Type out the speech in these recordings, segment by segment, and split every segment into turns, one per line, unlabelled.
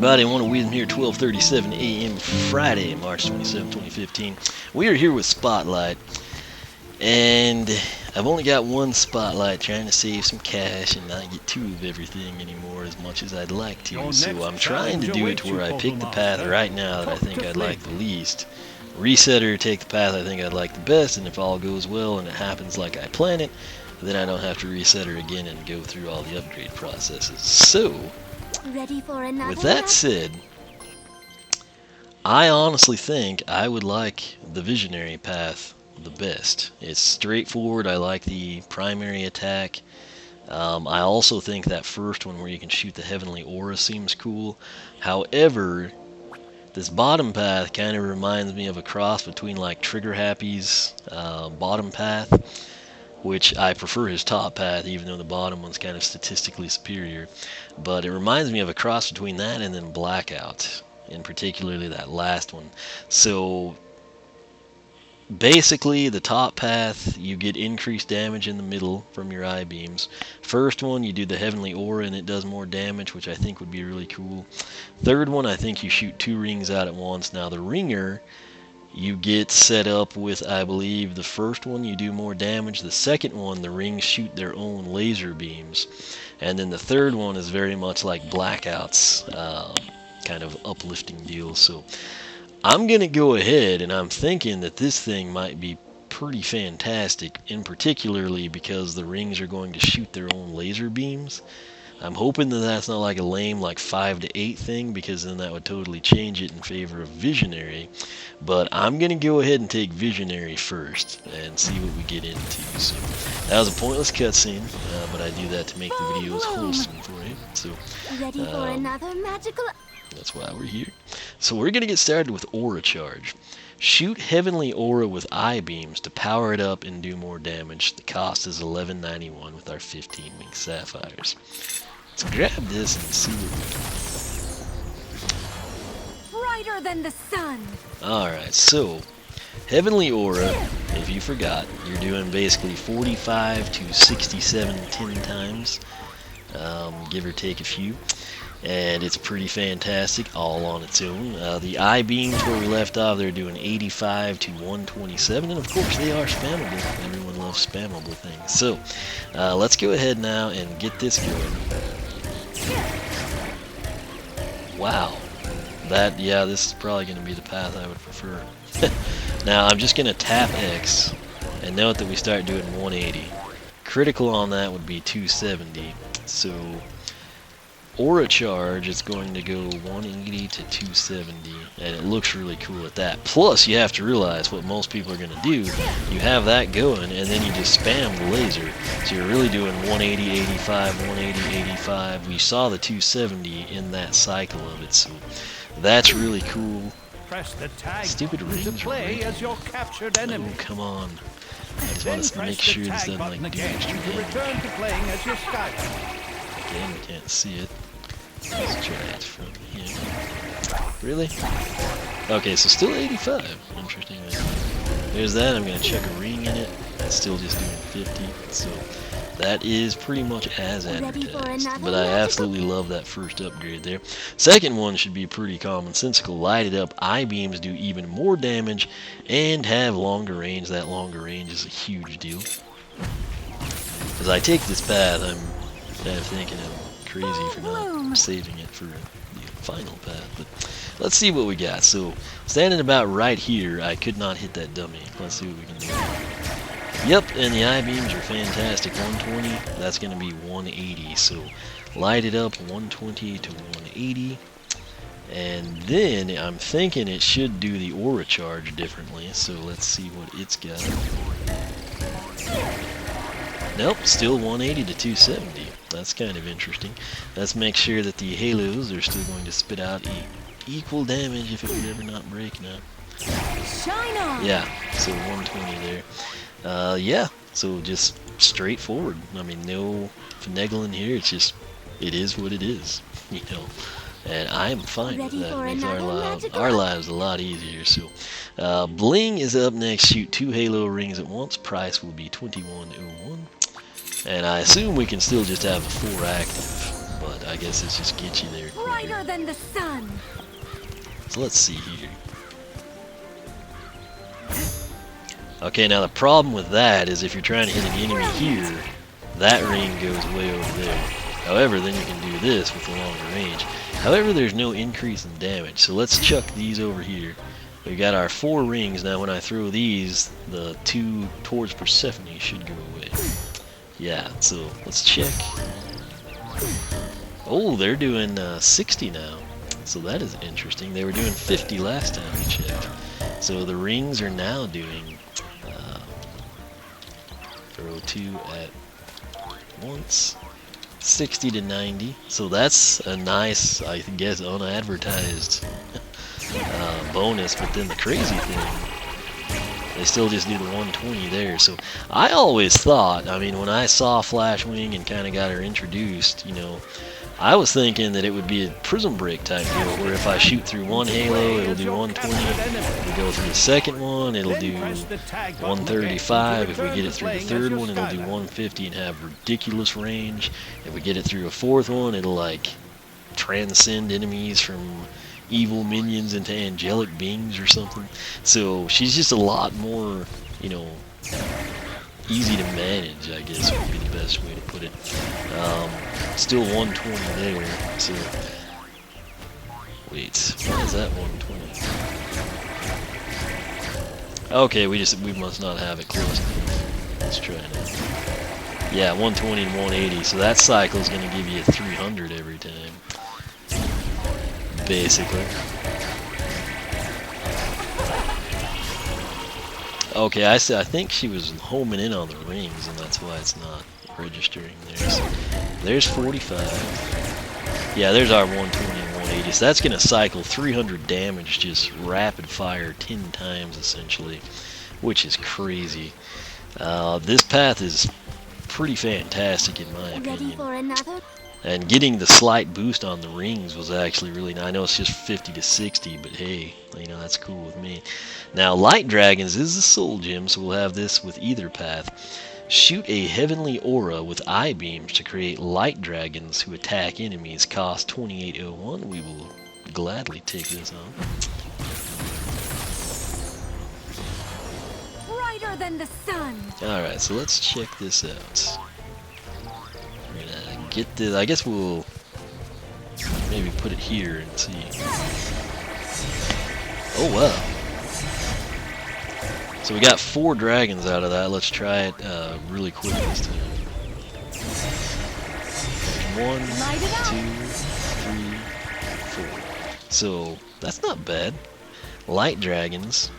everybody. I want to Wisdom here, 12:37 a.m. Friday, March 27, 2015. We are here with Spotlight, and I've only got one Spotlight, trying to save some cash and not get two of everything anymore as much as I'd like to. So I'm trying to do it to where I pick the path right now that I think I'd like the least, reset her, take the path I think I'd like the best, and if all goes well and it happens like I plan it, then I don't have to reset her again and go through all the upgrade processes. So, with that said, I honestly think I would like the Visionary path the best. It's straightforward. I like the primary attack. I also think that first one where you can shoot the Heavenly Aura seems cool. However, this bottom path kind of reminds me of a cross between like Trigger Happy's bottom path, which I prefer his top path, even though the bottom one's kind of statistically superior. But it reminds me of a cross between that and then Blackout, and particularly that last one. So basically, the top path, you get increased damage in the middle from your I-beams. First one, you do the Heavenly Aura and it does more damage, which I think would be really cool. Third one, I think you shoot two rings out at once. Now the ringer, you get set up with, I believe, the first one you do more damage. The second one, the rings shoot their own laser beams. And then the third one is very much like Blackout's kind of uplifting deal. So I'm going to go ahead, and I'm thinking that this thing might be pretty fantastic, in particularly because the rings are going to shoot their own laser beams. I'm hoping that that's not like a lame like 5 to 8 thing, because then that would totally change it in favor of Visionary. But I'm going to go ahead and take Visionary first and see what we get into. So that was a pointless cutscene, but I do that to make the videos wholesome for you. So
Ready for another magical...
That's why we're here. So we're going to get started with Aura Charge. Shoot Heavenly Aura with I-beams to power it up and do more damage. The cost is $11.91 with our 15 Wing Sapphires. Let's grab this and see what we can.
Brighter than the sun.
Alright, so Heavenly Aura, if you forgot, you're doing basically 45 to 67 10 times, give or take a few. And it's pretty fantastic all on its own. The I-beams where we left off, they're doing 85 to 127, and of course they are spammable. Everyone loves spammable things. So let's go ahead now and get this going. Wow. Yeah, this is probably going to be the path I would prefer. Now I'm just going to tap X, and note that we start doing 180. Critical on that would be 270. So Aura Charge is going to go 180 to 270, and it looks really cool at that. Plus, you have to realize what most people are going to do. You have that going, and then you just spam the laser. So you're really doing 180, 85, 180, 85. We saw the 270 in that cycle of it, so that's really cool.
Press the tag
Stupid rings
to play as your captured enemy.
Oh, come on. I just want to make sure this doesn't like do extra
to return to playing as your Skylander.
Again, we can't see it. Let's try it from here. Really? Okay, so still 85. Interesting. There's that. I'm going to check a ring in it. It's still just doing 50. So that is pretty much as advertised. But I absolutely love that first upgrade there. Second one should be pretty common. Sensical Light it up. I-beams do even more damage and have longer range. That longer range is a huge deal. As I take this path, I'm kind of thinking I'm crazy for not saving it for the final path, but let's see what we got. So standing about right here, I could not hit that dummy. Let's see what we can do. Yep, and the I-beams are fantastic. 120, that's going to be 180. So light it up, 120 to 180. And then I'm thinking it should do the Aura Charge differently. So let's see what it's got. Nope, still 180 to 270. That's kind of interesting. Let's make sure that the halos are still going to spit out equal damage if it would ever not break now.
Shine on.
Yeah, so 120 there. Yeah, so just straightforward. I mean, no finagling here. It's just, it is what it is, you know. And I'm fine with that. It makes our lives a lot easier. So, Bling is up next. Shoot 2 Halo rings at once. Price will be $21.01. And I assume we can still just have a 4 active. but I guess it's just get you there
Brighter
quicker.
than the sun.
So let's see here. Okay, now the problem with that is if you're trying to hit an enemy here, that ring goes way over there. However, then you can do this with the longer range. However, there's no increase in damage, so let's chuck these over here. We've got our 4 rings. Now when I throw these, the 2 towards Persephone should go away. Yeah, so let's check. Oh, they're doing 60 now. So that is interesting. They were doing 50 last time we checked. So the rings are now doing throw 2 at once. 60 to 90. So that's a nice, I guess, unadvertised bonus. But then the crazy thing, they still just do the 120 there. So I always thought, I mean, when I saw Flash Wing and kind of got her introduced, you know, I was thinking that it would be a prism break type deal, where if I shoot through one halo, it'll do 120. If we go through the second one, it'll do 135. If we get it through the third one, it'll do 150 and have ridiculous range. If we get it through a fourth one, it'll like transcend enemies from evil minions into angelic beings or something. So she's just a lot more, you know, easy to manage, I guess would be the best way to put it. Still 120 there, so wait, why is that 120? Okay, we must not have it close enough. Let's try it. Yeah, 120 and 180, so that cycle is going to give you 300 every time, basically. Okay, I think she was homing in on the rings, and that's why it's not registering there. So there's 45. Yeah, there's our 120 and 180. So that's going to cycle 300 damage, just rapid fire 10 times essentially, which is crazy. This path is pretty fantastic in my
Ready
opinion.
for another?
And getting the slight boost on the rings was actually really nice. I know it's just 50 to 60, but hey, you know, that's cool with me. Now, Light Dragons is the soul gem, so we'll have this with either path. Shoot a heavenly aura with eye beams to create light dragons who attack enemies. Cost 2801. We will gladly take this on.
Brighter than the sun.
Alright, so let's check this out. We're gonna get this. I guess we'll maybe put it here and see. Oh wow. So we got 4 dragons out of that. Let's try it really quick this time. 1, 2, 3, 4. So that's not bad. Light dragons.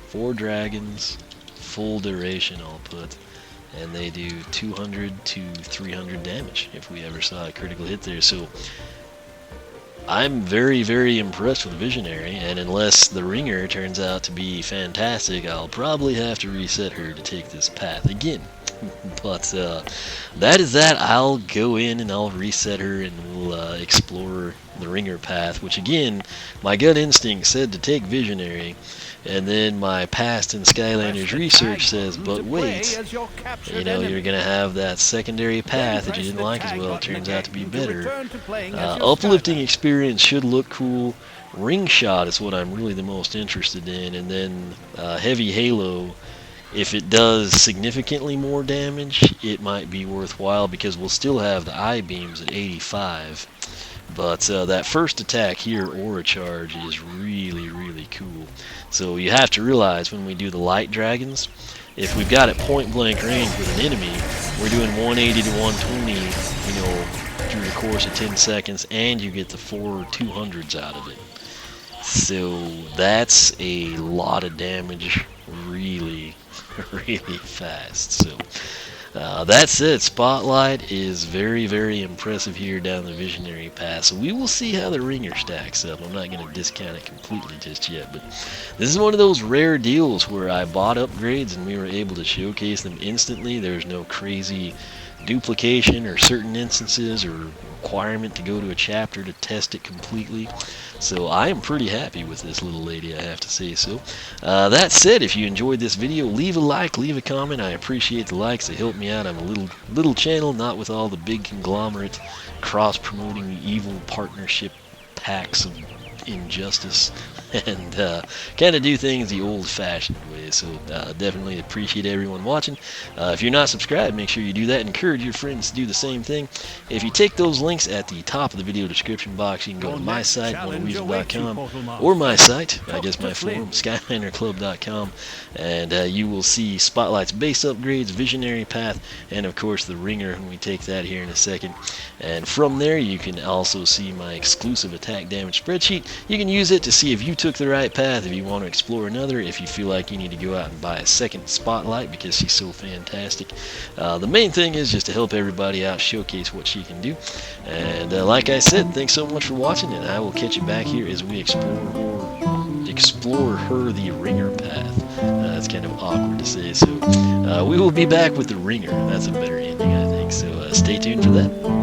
4 dragons, full duration I'll put. And they do 200 to 300 damage if we ever saw a critical hit there. So I'm very, very impressed with Visionary, and unless the ringer turns out to be fantastic, I'll probably have to reset her to take this path again. But that is that. I'll go in and I'll reset her and we'll explore the ringer path, which again, my gut instinct said to take Visionary, and then my past in Skylanders Research says, but wait, you know, you're going to have that secondary path that you didn't like as well. It turns out to be better. Uplifting experience should look cool. Ring shot is what I'm really the most interested in, and then heavy halo. If it does significantly more damage, it might be worthwhile because we'll still have the eye beams at 85. But that first attack here, Aura Charge, is really, really cool. So you have to realize when we do the Light Dragons, if we've got it point blank range with an enemy, we're doing 180 to 120, you know, through the course of 10 seconds, and you get the 4 200s out of it. So that's a lot of damage really, really fast. So that's it. Spotlight is very, very impressive here down the Visionary path. So we will see how the ringer stacks up. I'm not going to discount it completely just yet, but this is one of those rare deals where I bought upgrades and we were able to showcase them instantly. There's no crazy duplication or certain instances or requirement to go to a chapter to test it completely. So I am pretty happy with this little lady, I have to say so. That said, if you enjoyed this video, leave a like, leave a comment. I appreciate the likes. They help me out. I'm a little channel, not with all the big conglomerate cross-promoting evil partnership packs of injustice and kind of do things the old-fashioned way. So definitely appreciate everyone watching. If you're not subscribed, make sure you do that. Encourage your friends to do the same thing. If you take those links at the top of the video description box, you can go to my site, oneweasel.com, or my site, I guess my forum, skylanderclub.com, and you will see Spotlight's base upgrades, Visionary Path, and of course the Ringer, and we take that here in a second. And from there you can also see my exclusive attack damage spreadsheet. You can use it to see if you took the right path, if you want to explore another, if you feel like you need to go out and buy a second Spotlight because she's so fantastic. The main thing is just to help everybody out, showcase what she can do. And like I said, thanks so much for watching, and I will catch you back here as we explore her the Ringer path. That's kind of awkward to say, so we will be back with the Ringer. That's a better ending, I think, so stay tuned for that.